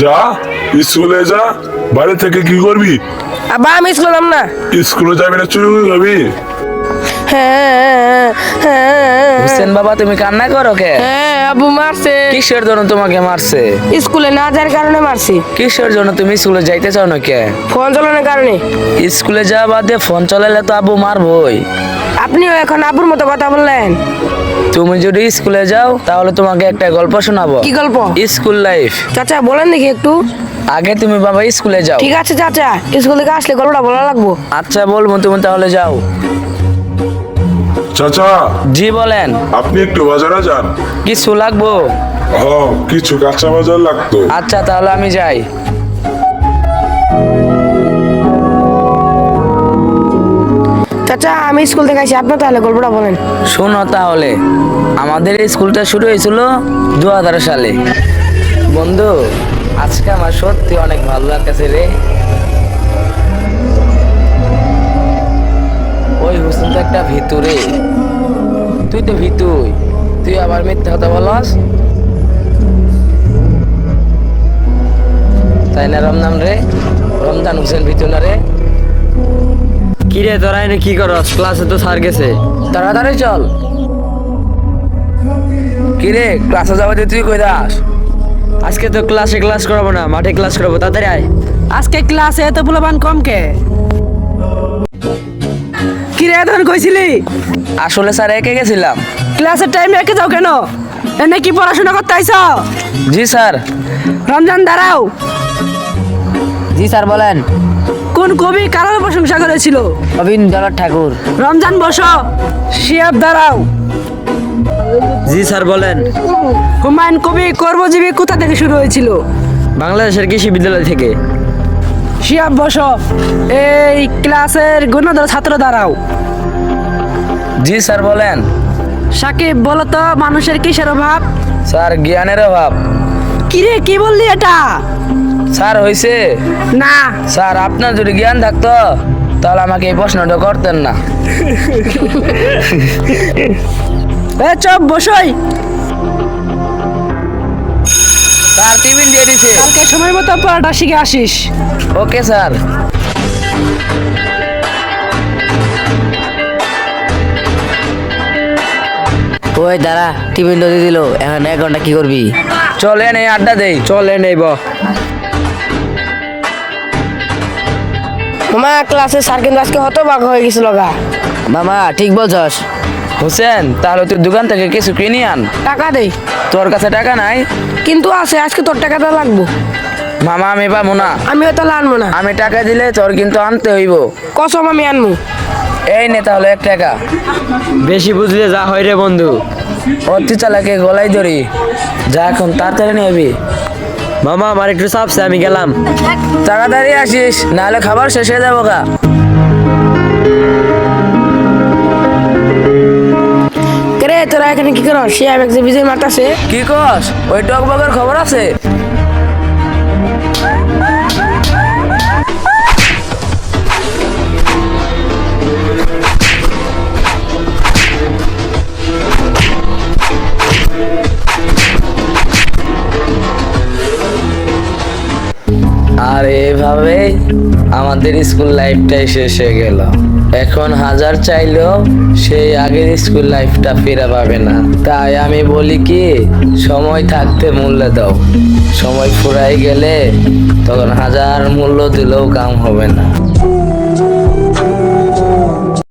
যা, স্কুলে যা। বাড়ি থেকে কি করবি? আব্বা আমি স্কুলে যাব না। স্কুলে যাবি না, চুরি করবি? হোসেন বাবা তুমি কান্না করো কে? হ্যাঁ আব্বু মারছে। কিসের জন্য তোমাকে মারছে? স্কুলে না যাওয়ার কারণে মারছি। কিসের জন্য তুমি স্কুলে যাইতে চাও না কে? ফোন চালানোর কারণে। স্কুলে যাওয়া বাদে ফোন চালালে তো আব্বু মারবই। আপনিও এখন আব্বুর মতো কথা বললেন। তুমি যদি স্কুলে যাও তাহলে তোমাকে একটা গল্প শোনাবো। কি গল্প? School life. চাচা বলেন দেখি একটু। আগে তুমি বাবা স্কুলে যাও। ঠিক আছে চাচা, স্কুল থেকে আসলে গল্পটা বলা লাগবো। আচ্ছা বলবো, তুমি তাহলে যাও। চাচা, জি বলেন। আপনি একটু বাজারে যান। কিছু লাগবো? কিছু কাঁচা বাজার লাগতো। আচ্ছা তাহলে আমি যাই। চাচা আমি স্কুল থেকে আসি, আপনি তাহলে গল্পটা বলেন। শোনো তাহলে, আমাদের এই স্কুলটা শুরু হয়েছিল 2000 সালে। বন্ধু, আজকে আমার সত্যি অনেক ভালো লাগতেছে রে। ওই হোসেন তো একটা ভিতুরে। তুই তো ভিতুই, তুই আবার মিথ্যা কথা বলস। তাই না রমজান রে? রমজান হোসেন ভিতু না রে? কিরে তোরা এনে কি করস? ক্লাসে তো স্যার গেছে। তাড়াতাড়ি চল। কিরে ক্লাসে যাওয়া তুই কই দাস? আজকে তো ক্লাসে ক্লাস করাবো না, মাঠে ক্লাস করাবো। তাড়াতাড়ি আয়। আজকে ক্লাসে এত পোলাপান কম কে? কি রে তখন কইছিলি? আসলে স্যার একে গেছিলাম। ক্লাসের টাইমে একে যাও কেন? এনে কি পড়াশোনা করতে আইছো? জি স্যার। রমজান দাঁড়াও। জি স্যার বলেন। কোন কবি কারোর প্রশংসা করেছিল? রবীন্দ্রনাথ ঠাকুর। রমজান বসো। শিয়াব দাঁড়াও। জি স্যার বলেন। হুমায়ুন কবি কর্মজীবী কোথা থেকে শুরু হয়েছিল? বাংলাদেশের কৃষি বিদ্যালয় থেকে। শিয়াব বসো। এই ক্লাসের গুণধর ছাত্র দাঁড়াও। জি স্যার বলেন। সাকিব বলো তো মানুষের কিসের অভাব? স্যার জ্ঞানের অভাব। কিরে কি বললি এটা? স্যার হইছে? না। স্যার আপনার যদি জ্ঞান থাকতো তাহলে আমাকে এই প্রশ্নটা করতেন না। এ চপ বসই। স্যার টিফিন দিয়ে দিছে। কালকে সময় মতো পড়াটা শিখে আসিস। Okay sir. ওই দাঁড়া, টিফিন তো দিয়ে দিল, এখন 1 ঘন্টা কি করবি? চলে নে আড্ডা দেই। চলে নেব। মামা ক্লাসে স্যার কিন্তু আজকে হতবাক হয়ে গেছিল গা। মামা ঠিক বলছস। হোসেন তাহলে তুই দোকান থেকে কিছু কিনে আন। টাকা দে। তোর কাছে টাকা নাই? কিন্তু আছে, আজকে তোর টাকাটা লাগবো। মামা আমি পাবো না। আমি হয়তো আনবো না। আমি টাকা দিলে তোর কিন্তু আনতে হইব। কসম আমি আনবো। এই নে তাহলে 1 টাকা। বেশি বুঝলে যা হয় রে বন্ধু। অতি চালাকে গলায় ধরি। যা এখন তাড়াতাড়ি নেবি। মামা আমার একটু চাপছে, আমি গেলাম। তাড়াতাড়ি আসিস, নাহলে খাবার শেষ হয়ে যাবো গা। রে তোরা এখানে কি করস? শিয়াব এক যে বিজয় মারতাছে। কি কস? ওই টকবগের খবর আছে? আর এভাবে আমাদের স্কুল লাইফটাই শেষ হয়ে গেল। এখন হাজার চাইলেও সেই আগের স্কুল লাইফটা ফিরে পাবে না। তাই আমি বলি কি, সময় থাকতে মূল্য দাও। সময় ফুরাই গেলে তখন হাজার মূল্য দিলেও কাম হবে না।